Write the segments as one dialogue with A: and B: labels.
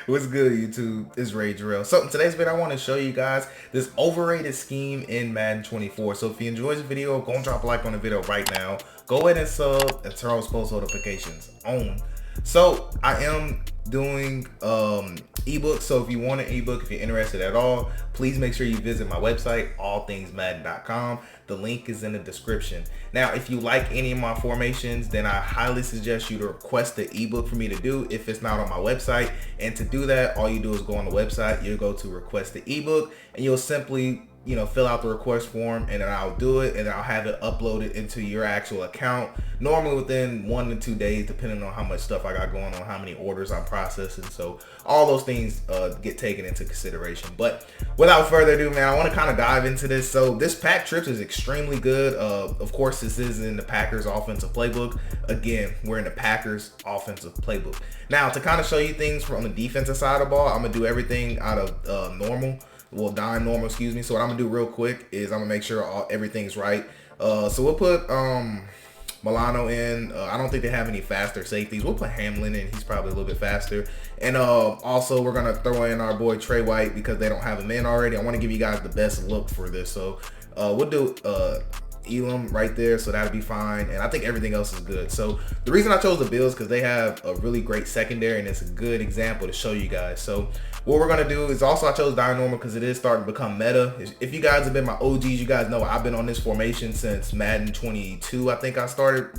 A: What's good, YouTube? It's Ray Jarrell. So in today's video, I want to show you guys this overrated scheme in Madden 24. So if you enjoyed this video, go and drop a like on the video right now. Go ahead and sub and turn on post notifications on. So I am doing ebooks. So if you want an ebook, if you're interested at all, please make sure you visit my website, allthingsmadden.com. The link is in the description. Now, if you like any of my formations, then I highly suggest you to request the ebook for me to do if it's not on my website. And to do that, all you do is go on the website, you'll go to request the ebook, and you'll simply fill out the request form, and then I'll do it, and I'll have it uploaded into your actual account, normally within 1 to 2 days, depending on how much stuff I got going on, how many orders I'm processing. So all those things get taken into consideration. But without further ado, man, I want to kind of dive into this. So this pack trips is extremely good. Of course, this is in the Packers offensive playbook. Again, we're in the Packers offensive playbook. Now, to kind of show you things from the defensive side of the ball, I'm gonna do everything out of normal. Well, dime normal, excuse me. So what I'm gonna do real quick is I'm gonna make sure everything's right. So we'll put Milano in. I don't think they have any faster safeties. We'll put Hamlin in. He's probably a little bit faster. And also we're gonna throw in our boy Trey White because they don't have him in already. I want to give you guys the best look for this. So we'll do Elam right there, so that'll be fine, and I think everything else is good. So the reason I chose the Bills because they have a really great secondary, and it's a good example to show you guys. So what we're gonna do is also I chose dime normal because it is starting to become meta. If you guys have been my OGs, you guys know I've been on this formation since Madden 22. I think I started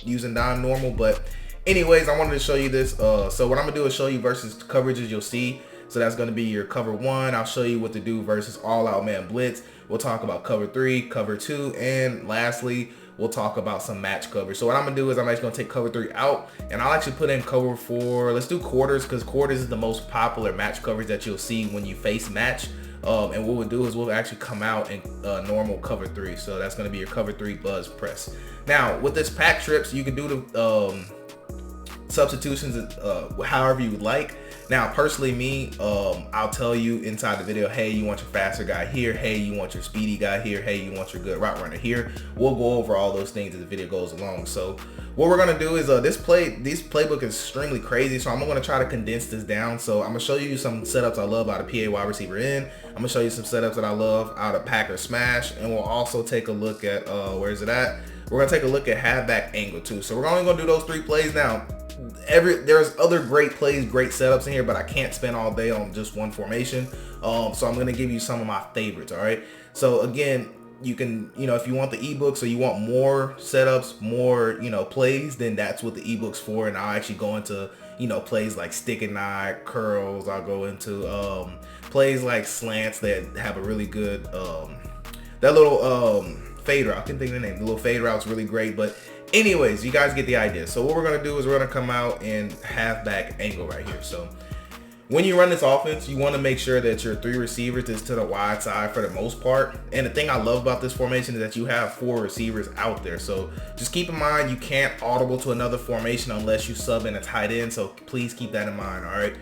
A: using dime normal, but anyways, I wanted to show you this. So what I'm gonna do is show you versus coverages you'll see. So that's going to be your cover 1. I'll show you what to do versus all out man blitz. We'll talk about cover 3, cover 2, and lastly, we'll talk about some match coverage. So what I'm going to do is I'm actually going to take cover 3 out, and I'll actually put in cover 4. Let's do quarters because quarters is the most popular match coverage that you'll see when you face match. And what we'll do is we'll actually come out in normal cover 3. So that's going to be your cover 3 buzz press. Now with this pack trips, you can do the substitutions however you would like. Now personally me, I'll tell you inside the video, hey, you want your faster guy here, hey, you want your speedy guy here, hey, you want your good route runner here. We'll go over all those things as the video goes along. So what we're gonna do is this playbook is extremely crazy, so I'm gonna try to condense this down. So I'm gonna show you some setups I love out of PA wide receiver in. I'm gonna show you some setups that I love out of Packer smash, and we'll also take a look at where is it at? We're gonna take a look at halfback angle too. So we're only gonna do those 3 plays now. There's other great plays, great setups in here, but I can't spend all day on just one formation. So I'm gonna give you some of my favorites. All right. So again, you can, if you want the ebooks or you want more setups, more plays, then that's what the ebooks for. And I'll actually go into plays like stick and nine, curls. I'll go into plays like slants that have a really good that little fade route. I can think of the name. The little fade route's really great, but anyways, you guys get the idea. So what we're gonna do is we're gonna come out in halfback angle right here. So when you run this offense, you want to make sure that your 3 receivers is to the wide side for the most part. And the thing I love about this formation is that you have 4 receivers out there. So just keep in mind you can't audible to another formation unless you sub in a tight end. So please keep that in mind. All right.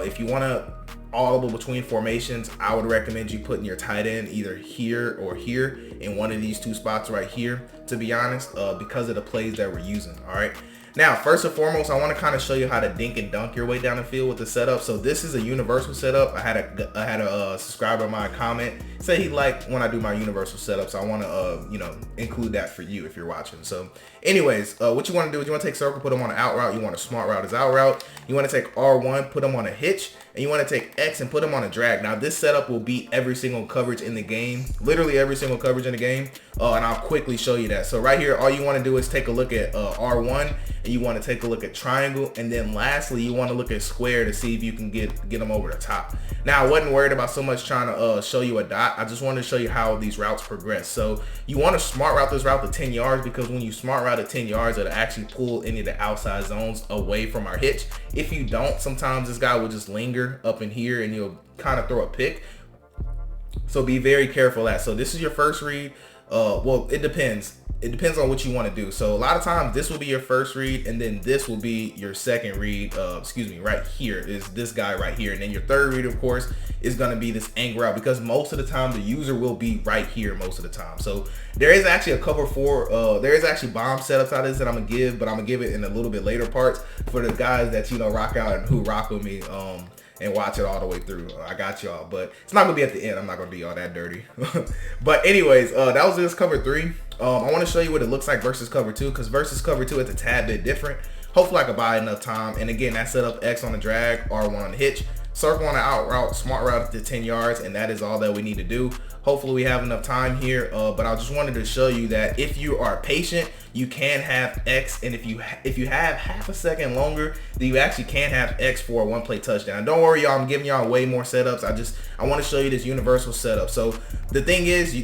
A: If you want to audible between formations, I would recommend you putting your tight end either here or here in one of these 2 spots right here, to be honest, because of the plays that we're using. All right. Now, first and foremost, I want to kind of show you how to dink and dunk your way down the field with the setup. So this is a universal setup. I had a subscriber of mine comment say he liked when I do my universal setup. So I want to include that for you if you're watching. So anyways, what you want to do is you want to take circle, put them on an out route. You want a smart route as out route. You want to take R1, put them on a hitch, and you want to take X and put them on a drag. Now this setup will beat every single coverage in the game, literally every single coverage in the game, and I'll quickly show you that. So right here, all you want to do is take a look at R1, and you want to take a look at triangle, and then lastly you want to look at square to see if you can get them over the top. Now I wasn't worried about so much trying to show you a dot. I just wanted to show you how these routes progress. So you want to smart route this route to 10 yards because when you smart route at 10 yards, it'll actually pull any of the outside zones away from our hitch. If you don't, sometimes this guy will just linger up in here and you'll kind of throw a pick. So be very careful of that. So this is your first read. Well, it depends. It depends on what you want to do. So a lot of times this will be your first read, and then this will be your second read. Right here is this guy right here, and then your third read, of course, is going to be this angle route, because most of the time the user will be right here most of the time. So there is actually a cover four. There is actually bomb setups out of this that I'm gonna give, but I'm gonna give it in a little bit later parts for the guys that rock out and who rock with me. And watch it all the way through. I got y'all, but it's not gonna be at the end. I'm not gonna be all that dirty. But anyways, that was just cover 3. I want to show you what it looks like versus cover 2, because versus cover 2 it's a tad bit different. Hopefully I can buy enough time. And again, that setup X on the drag, R1 on the hitch, circle on the out route, smart route to 10 yards, and that is all that we need to do. Hopefully we have enough time here, but I just wanted to show you that if you are patient, you can have X, and if you have half a second longer, then you actually can have X for a one-play touchdown. Don't worry, y'all, I'm giving y'all way more setups. I want to show you this universal setup. So the thing is,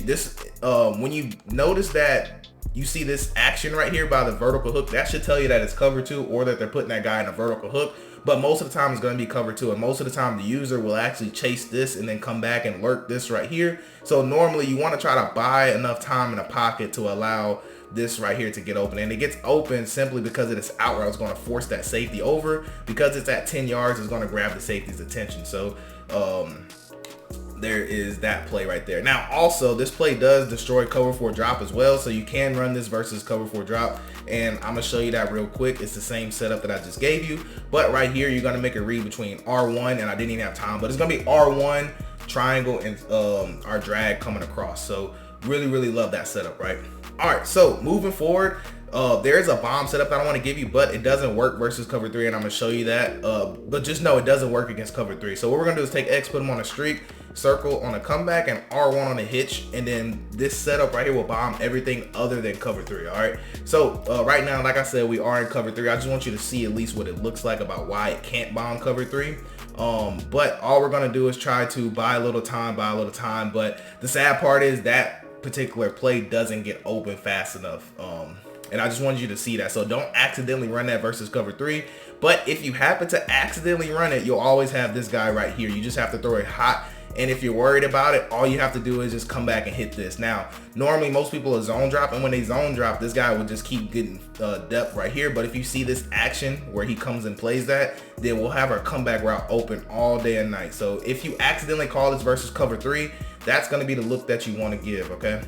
A: when you notice that you see this action right here by the vertical hook, that should tell you that it's cover 2 or that they're putting that guy in a vertical hook. But most of the time it's going to be cover 2, and most of the time the user will actually chase this and then come back and lurk this right here. So normally you want to try to buy enough time in the pocket to allow this right here to get open, and it gets open simply because of this out route. It's going to force that safety over. Because it's at 10 yards, it's going to grab the safety's attention. So there is that play right there. Now also, this play does destroy cover 4 drop as well, so you can run this versus cover 4 drop, and I'm gonna show you that real quick. It's the same setup that I just gave you, but right here you're gonna make a read between R1, and I didn't even have time, but it's gonna be R1 triangle and our drag coming across. So really love that setup, right? All right, so moving forward, there's a bomb setup that I want to give you, but it doesn't work versus cover 3, and I'm gonna show you that. But just know it doesn't work against cover 3. So what we're gonna do is take X, put him on a streak, circle on a comeback, and R1 on a hitch, and then this setup right here will bomb everything other than cover 3. All right, so right now, like I said, we are in cover 3. I just want you to see at least what it looks like about why it can't bomb cover 3. But all we're gonna do is try to buy a little time, but the sad part is that particular play doesn't get open fast enough. And I just wanted you to see that. So don't accidentally run that versus cover 3. But if you happen to accidentally run it, you'll always have this guy right here. You just have to throw it hot. And if you're worried about it, all you have to do is just come back and hit this. Now, normally most people are zone drop, and when they zone drop, this guy will just keep getting depth right here. But if you see this action where he comes and plays that, then we'll have our comeback route open all day and night. So if you accidentally call this versus cover 3, that's going to be the look that you want to give, okay?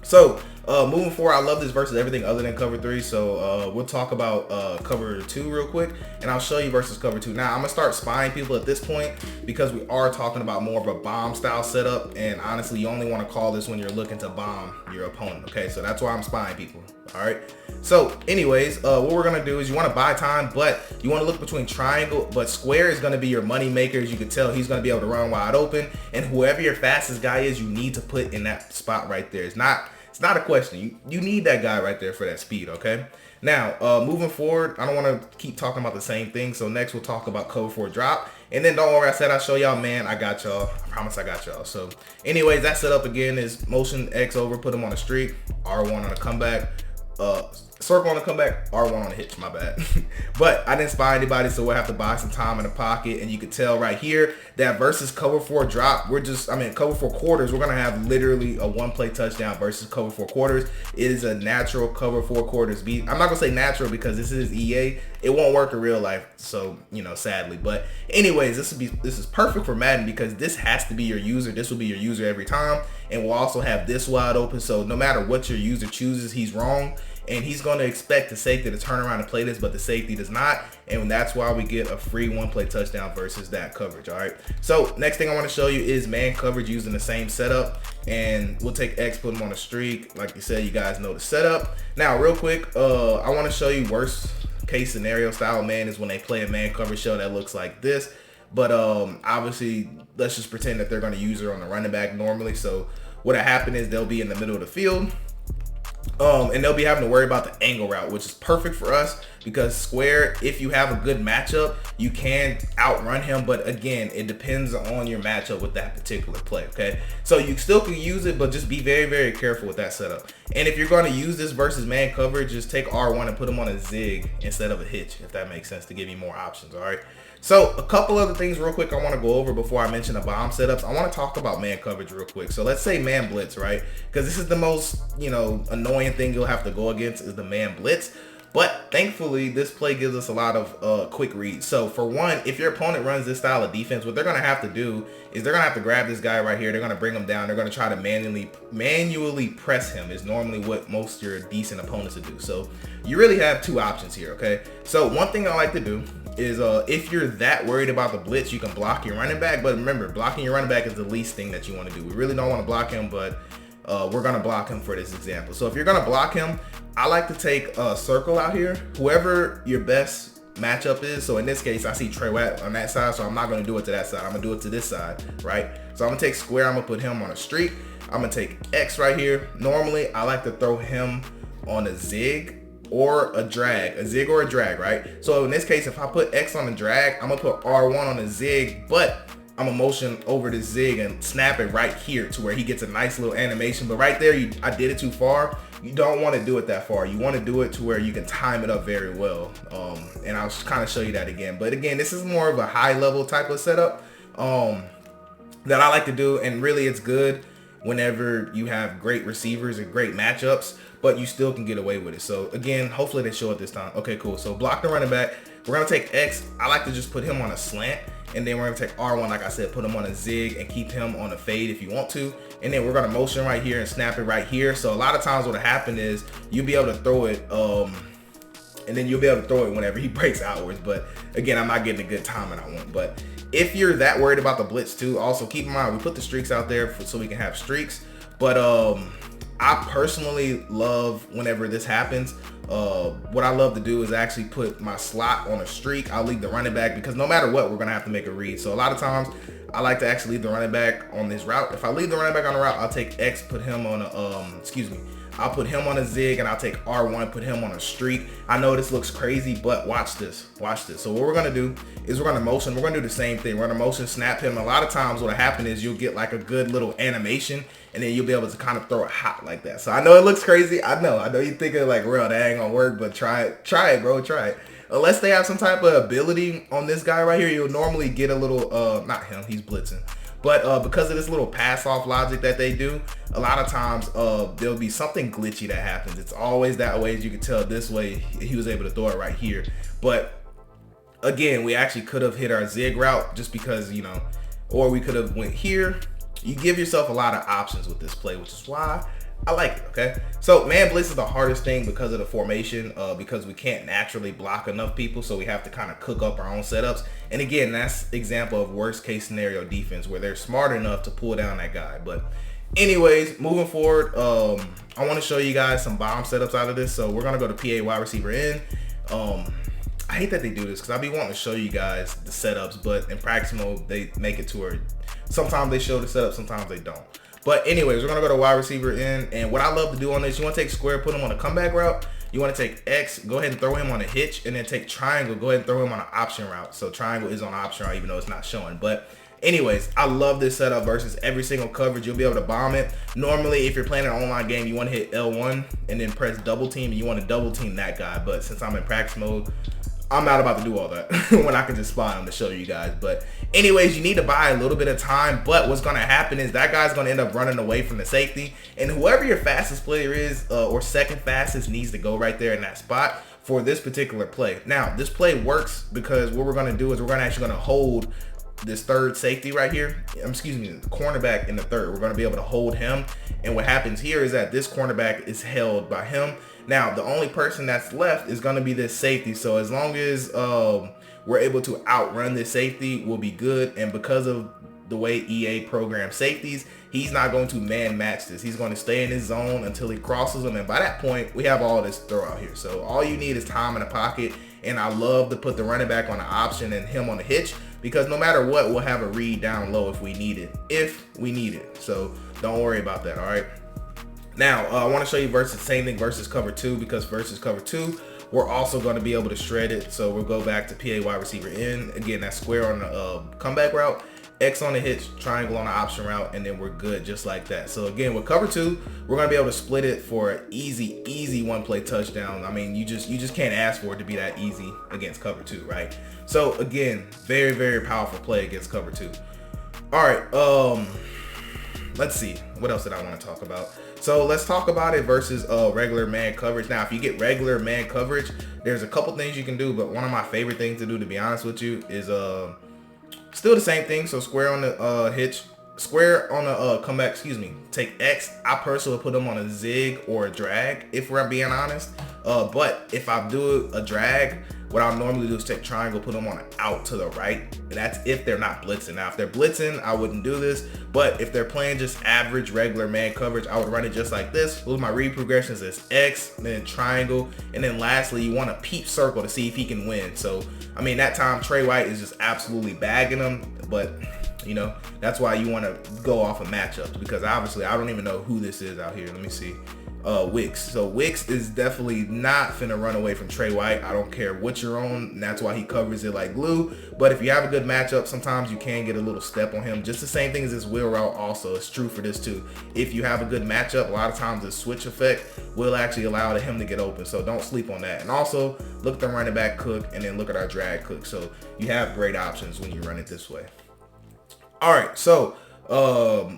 A: So moving forward, I love this versus everything other than cover 3. So we'll talk about cover 2 real quick, and I'll show you versus cover 2. Now I'm gonna start spying people at this point, because we are talking about more of a bomb style setup, and honestly you only want to call this when you're looking to bomb your opponent. Okay, so that's why I'm spying people. All right, so anyways, what we're gonna do is you want to buy time, but you want to look between triangle, but square is going to be your money maker. As you can tell, he's going to be able to run wide open, and whoever your fastest guy is, you need to put in that spot right there. It's not a question. You need that guy right there for that speed, okay? Now, moving forward, I don't want to keep talking about the same thing. So next we'll talk about cover 4 drop. And then don't worry, I said I'll show y'all, man. I got y'all. I promise I got y'all. So anyways, that setup again is motion X over, put him on a streak, R1 on a comeback, circle on a comeback, R1 on a hitch, my bad. But I didn't spy anybody, so we'll have to buy some time in the pocket. And you can tell right here that versus cover 4 drop, cover 4 quarters, we're gonna have literally a one-play touchdown versus cover 4 quarters. It is a natural cover 4 quarters beat. I'm not gonna say natural because this is EA. It won't work in real life, so sadly. But anyways, this is perfect for Madden, because this has to be your user. This will be your user every time, and we'll also have this wide open. So no matter what your user chooses, he's wrong. And he's going to expect the safety to turn around and play this, but the safety does not. And that's why we get a free one-play touchdown versus that coverage, all right? So next thing I want to show you is man coverage using the same setup. And we'll take X, put him on a streak. Like you said, you guys know the setup. Now, real quick, I want to show you worst case scenario style man is when they play a man coverage show that looks like this. But obviously, let's just pretend that they're going to use her on the running back normally. So what'll happen is they'll be in the middle of the field. And they'll be having to worry about the angle route, which is perfect for us because square, if you have a good matchup, you can outrun him. But again, it depends on your matchup with that particular play, okay? So you still can use it, but just be very careful with that setup. And if you're going to use this versus man coverage, just take R1 and put him on a zig instead of a hitch, if that makes sense, to give you more options, all right? So a couple other things real quick I want to go over before I mention the bomb setups. I want to talk about man coverage real quick. So let's say man blitz, right? Because this is the most, annoying thing you'll have to go against is the man blitz. But thankfully, this play gives us a lot of quick reads. So for one, if your opponent runs this style of defense, what they're going to have to do is they're going to have to grab this guy right here. They're going to bring him down. They're going to try to manually press him is normally what most your decent opponents would do. So you really have two options here, okay? So one thing I like to do is if you're that worried about the blitz, you can block your running back. But remember, blocking your running back is the least thing that you want to do. We really don't want to block him, but we're going to block him for this example. So if you're going to block him, I like to take a circle out here, whoever your best matchup is. So in this case, I see Trey on that side, so I'm not going to do it to that side. I'm going to do it to this side, right? So I'm going to take square. I'm going to put him on a streak. I'm going to take X right here. Normally, I like to throw him on a zig or a drag, right? So in this case, if I put X on the drag, I'm going to put R1 on the zig, but I'm gonna motion over this zig and snap it right here to where he gets a nice little animation. But right there, I did it too far. You don't want to do it that far. You want to do it to where you can time it up very well. And I'll kind of show you that again. But again, this is more of a high level type of setup that I like to do. And really it's good whenever you have great receivers and great matchups, but you still can get away with it. So again, hopefully they show it this time. Okay, cool. So block the running back. We're gonna take X. I like to just put him on a slant. And then we're gonna take R1, like I said, put him on a zig and keep him on a fade if you want to. And then we're gonna motion right here and snap it right here. So a lot of times what'll happen is you'll be able to throw it, and then you'll be able to throw it whenever he breaks outwards. But again, I'm not getting a good timing I want. But if you're that worried about the blitz too, also keep in mind, we put the streaks out there so we can have streaks. But I personally love whenever this happens. What I love to do is actually put my slot on a streak. I'll leave the running back because no matter what, we're gonna have to make a read. So a lot of times I like to actually leave the running back on this route. If I leave the running back on the route, I'll take X, put him on a, I'll put him on a zig, and I'll take R1, put him on a streak. I know this looks crazy, but watch this. So what we're gonna do is we're gonna motion. We're gonna do the same thing. We're gonna motion, snap him. A lot of times what'll happen is you'll get like a good little animation, and then you'll be able to kind of throw it hot like that. So I know it looks crazy. I know you're thinking like, real, that ain't gonna work, but try it, bro, try it. Unless they have some type of ability on this guy right here, you'll normally get a little, not him, he's blitzing. But because of this little pass off logic that they do, a lot of times there'll be something glitchy that happens. It's always that way. As you can tell, this way he was able to throw it right here. But again, we actually could have hit our zig route just because, or we could have went here. You give yourself a lot of options with this play, which is why I like it, okay? So man blitz is the hardest thing because of the formation, because we can't naturally block enough people, so we have to kind of cook up our own setups. And again, that's example of worst case scenario defense where they're smart enough to pull down that guy. But anyways, moving forward, I want to show you guys some bomb setups out of this. So we're gonna go to PA wide receiver in. I hate that they do this because I be wanting to show you guys the setups, but in practice mode they make it to where sometimes they show the setup, sometimes they don't. But anyways, we're gonna go to wide receiver in, and what I love to do on this, you want to take square, put him on a comeback route. You want to take X, go ahead and throw him on a hitch, and then take triangle, go ahead and throw him on an option route. So triangle is on option route, even though it's not showing. But anyways, I love this setup versus every single coverage. You'll be able to bomb it. Normally, if you're playing an online game, you want to hit L1 and then press double team, and you want to double team that guy. But since I'm in practice mode, I'm not about to do all that when I can just spot him to show you guys. But anyways, you need to buy a little bit of time. But what's going to happen is that guy's going to end up running away from the safety. And whoever your fastest player is or second fastest needs to go right there in that spot for this particular play. Now, this play works because what we're going to do is we're actually going to hold this third safety right here, the cornerback in the third. We're going to be able to hold him. And what happens here is that this cornerback is held by him. Now, the only person that's left is going to be this safety. So as long as we're able to outrun this safety, we'll be good. And because of the way EA programs safeties, he's not going to man match this. He's going to stay in his zone until he crosses them. And by that point, we have all this throw out here. So all you need is time in the pocket. And I love to put the running back on the option and him on the hitch, because no matter what, we'll have a read down low if we need it. So don't worry about that, all right? Now, I want to show you same thing versus cover 2, because versus cover 2, we're also going to be able to shred it. So we'll go back to PA wide receiver in. Again, that's square on the comeback route. X on the hitch, triangle on the option route, and then we're good just like that. So again, with cover 2, we're gonna be able to split it for an easy one play touchdown. I mean, you just can't ask for it to be that easy against cover 2, right? So again, very powerful play against cover 2. All right, let's see, what else did I want to talk about? So let's talk about it versus regular man coverage. Now, if you get regular man coverage, there's a couple things you can do, but one of my favorite things to do, to be honest with you, is still the same thing. So square on the hitch, square on the comeback, excuse me, take X. I personally put them on a zig or a drag, if we're being honest. But if I do a drag, what I'll normally do is take triangle, put them on an out to the right. And that's if they're not blitzing. Now, if they're blitzing, I wouldn't do this. But if they're playing just average, regular man coverage, I would run it just like this. With my read progressions is X, then triangle. And then lastly, you want to peep circle to see if he can win. So, I mean, that time Trey White is just absolutely bagging him. But, you know, that's why you want to go off of matchups. Because obviously, I don't even know who this is out here. Let me see. Wicks. So Wicks is definitely not finna run away from Trey White. I don't care what you're on, and that's why he covers it like glue. But if you have a good matchup, sometimes you can get a little step on him. Just the same thing as this wheel route also. It's true for this too. If you have a good matchup, a lot of times the switch effect will actually allow him to get open. So don't sleep on that. And also look at the running back cook and then look at our drag cook. So you have great options when you run it this way. All right, so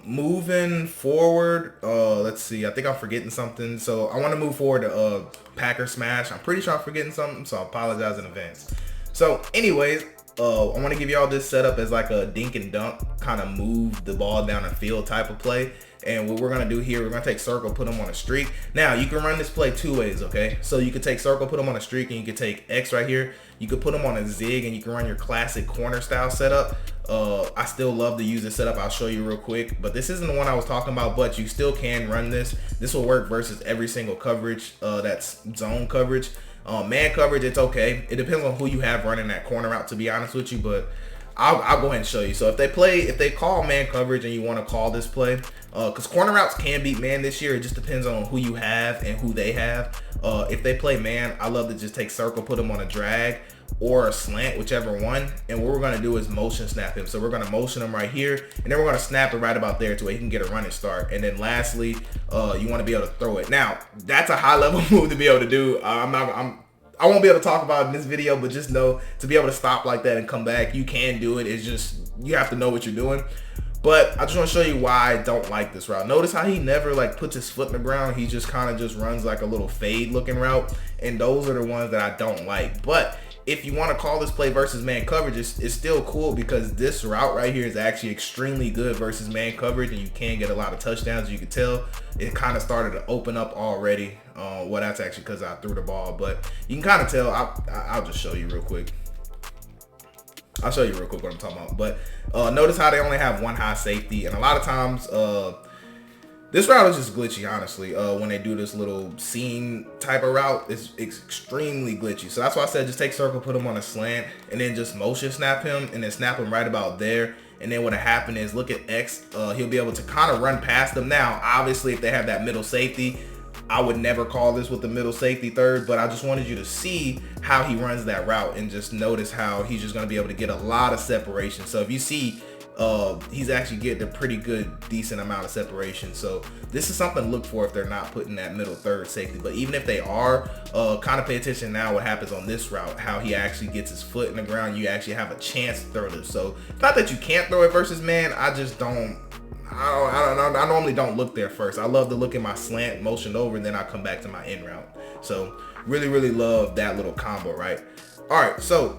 A: moving forward, let's see, I think I'm forgetting something. So I want to move forward to Packer smash. I'm pretty sure I'm forgetting something, so I apologize in advance. So anyways, I want to give y'all this setup as like a dink and dunk, kind of move the ball down the field type of play. And what we're going to do here, we're going to take circle, put them on a streak. Now, you can run this play two ways, okay? So you could take circle, put them on a streak, and you could take X right here. You could put them on a zig, and you can run your classic corner style setup. I still love to use this setup. I'll show you real quick. But this isn't the one I was talking about, but you still can run this. This will work versus every single coverage that's zone coverage. Man coverage, it's okay. It depends on who you have running that corner route, to be honest with you, but I'll go ahead and show you. So if they call man coverage and you want to call this play, because corner routes can beat man this year. It just depends on who you have and who they have. If they play man, I love to just take circle, put them on a drag or a slant, whichever one. And what we're going to do is motion snap him. So we're going to motion him right here, and then we're going to snap it right about there to where he can get a running start. And then lastly, you want to be able to throw it. Now, that's a high level move to be able to do. I won't be able to talk about it in this video, but just know to be able to stop like that and come back, you can do it. It's just, you have to know what you're doing. But I just want to show you why I don't like this route. Notice how he never like puts his foot in the ground. He just kind of just runs like a little fade looking route. And those are the ones that I don't like. But if you want to call this play versus man coverage, it's still cool because this route right here is actually extremely good versus man coverage, and you can get a lot of touchdowns. You can tell it kind of started to open up already. Well, that's actually because I threw the ball, but you can kind of tell. I'll just show you real quick. I'll show you real quick what I'm talking about. But notice how they only have one high safety, and a lot of times this route is just glitchy, honestly. When they do this little seam type of route, it's extremely glitchy. So that's why I said just take circle, put him on a slant, and then just motion snap him, and then snap him right about there. And then what'll happen is, look at X, he'll be able to kind of run past them. Now, obviously, if they have that middle safety, I would never call this with the middle safety third, but I just wanted you to see how he runs that route and just notice how he's just going to be able to get a lot of separation. So if you see, he's actually getting a pretty good, decent amount of separation. So this is something to look for if they're not putting that middle third safety. But even if they are, kind of pay attention now what happens on this route, how he actually gets his foot in the ground. You actually have a chance to throw this. So it's not that you can't throw it versus man. I just don't. I normally don't look there first. I love to look at my slant, motion over, and then I come back to my in route. So really love that little combo, right? All right, so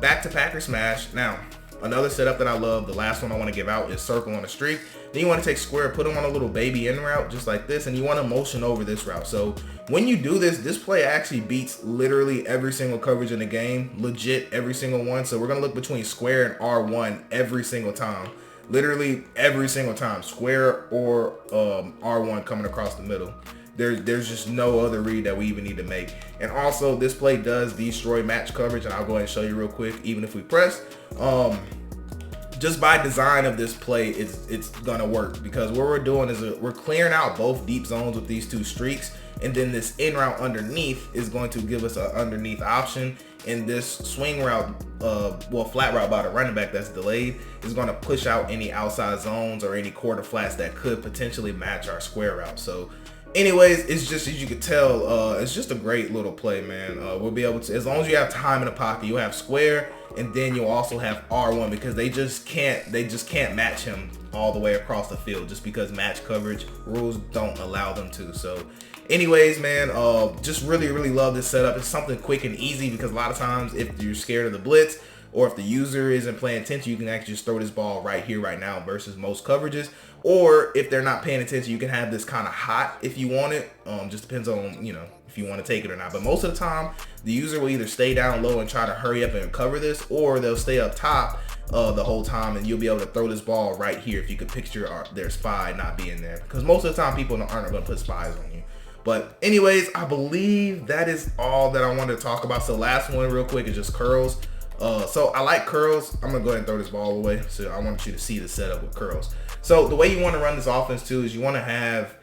A: back to Packer smash. Now, another setup that I love, the last one I want to give out, is circle on a streak. Then you want to take square, put them on a little baby in route, just like this, and you want to motion over this route. So when you do this, this play actually beats literally every single coverage in the game, legit every single one. So we're going to look between square and R1 every single time. Literally every single time, square or R1 coming across the middle. There's just no other read that we even need to make. And also, this play does destroy match coverage, and I'll go ahead and show you real quick. Even if we press, just by design of this play, it's gonna work, because what we're doing is we're clearing out both deep zones with these two streaks, and then this in route underneath is going to give us an underneath option. and this swing route, well, flat route by the running back that's delayed is going to push out any outside zones or any quarter flats that could potentially match our square route. So anyways, it's just, as you can tell, it's just a great little play, man. We'll be able to, as long as you have time in the pocket, you'll have square, and then you'll also have R1, because they just can't match him all the way across the field, just because match coverage rules don't allow them to. So anyways, man, just really love this setup. It's something quick and easy, because a lot of times if you're scared of the blitz, or if the user isn't paying attention, you can actually just throw this ball right here, right now, versus most coverages. Or if they're not paying attention, you can have this kind of hot if you want it. Just depends on, you know, if you want to take it or not. But most of the time, the user will either stay down low and try to hurry up and cover this, or they'll stay up top the whole time, and you'll be able to throw this ball right here if you could picture their spy not being there. Because most of the time, people aren't going to put spies on you. But anyways, I believe that is all that I wanted to talk about. So last one real quick is just curls. So I like curls. I'm gonna go ahead and throw this ball away. So I want you to see the setup with curls. So the way you want to run this offense too is you want to have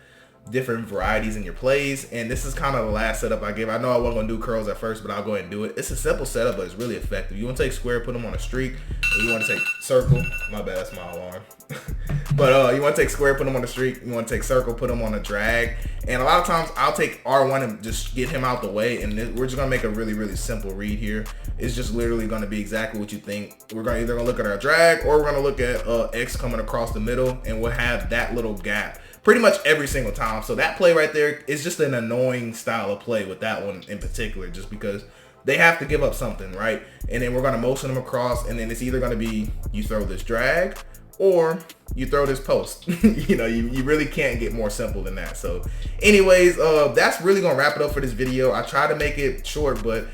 A: different varieties in your plays, and this is kind of the last setup I gave. I know I wasn't gonna do curls at first, but I'll go ahead and do it. It's a simple setup, but it's really effective. You want to take square, put them on a streak, and you want to take circle. My bad, that's my alarm. But you want to take square, put them on a streak. You want to take circle, put them on a drag. And a lot of times I'll take R1 and just get him out the way, and we're just gonna make a really simple read here. It's just literally gonna be exactly what you think. We're gonna either look at our drag, or we're gonna look at X coming across the middle, and we'll have that little gap pretty much every single time. So that play right there is just an annoying style of play with that one in particular, just because they have to give up something, right? And then we're gonna motion them across, and then it's either gonna be you throw this drag or you throw this post. You know, you really can't get more simple than that. So anyways, that's really gonna wrap it up for this video. I try to make it short, but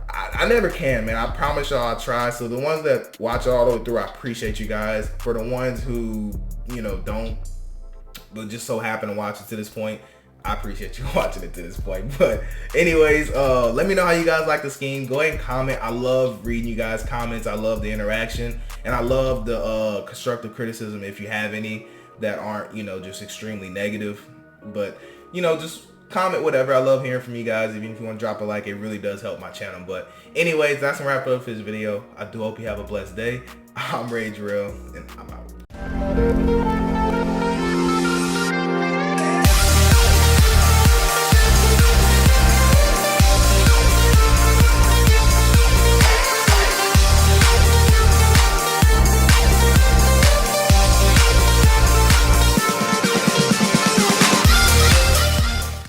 A: I never can, man. I promise y'all I'll try. So the ones that watch all the way through, I appreciate you guys. For the ones who, you know, don't, but just so happen to watch it to this point, I appreciate you watching it to this point. But anyways, let me know how you guys like the scheme. Go ahead and comment. I love reading you guys' comments. I love the interaction, and I love the constructive criticism if you have any that aren't, you know, just extremely negative. But, you know, just comment whatever. I love hearing from you guys. Even if you want to drop a like, it really does help my channel. But anyways, that's gonna wrap it up for this video. I do hope you have a blessed day. I'm Ray Drill, and I'm out.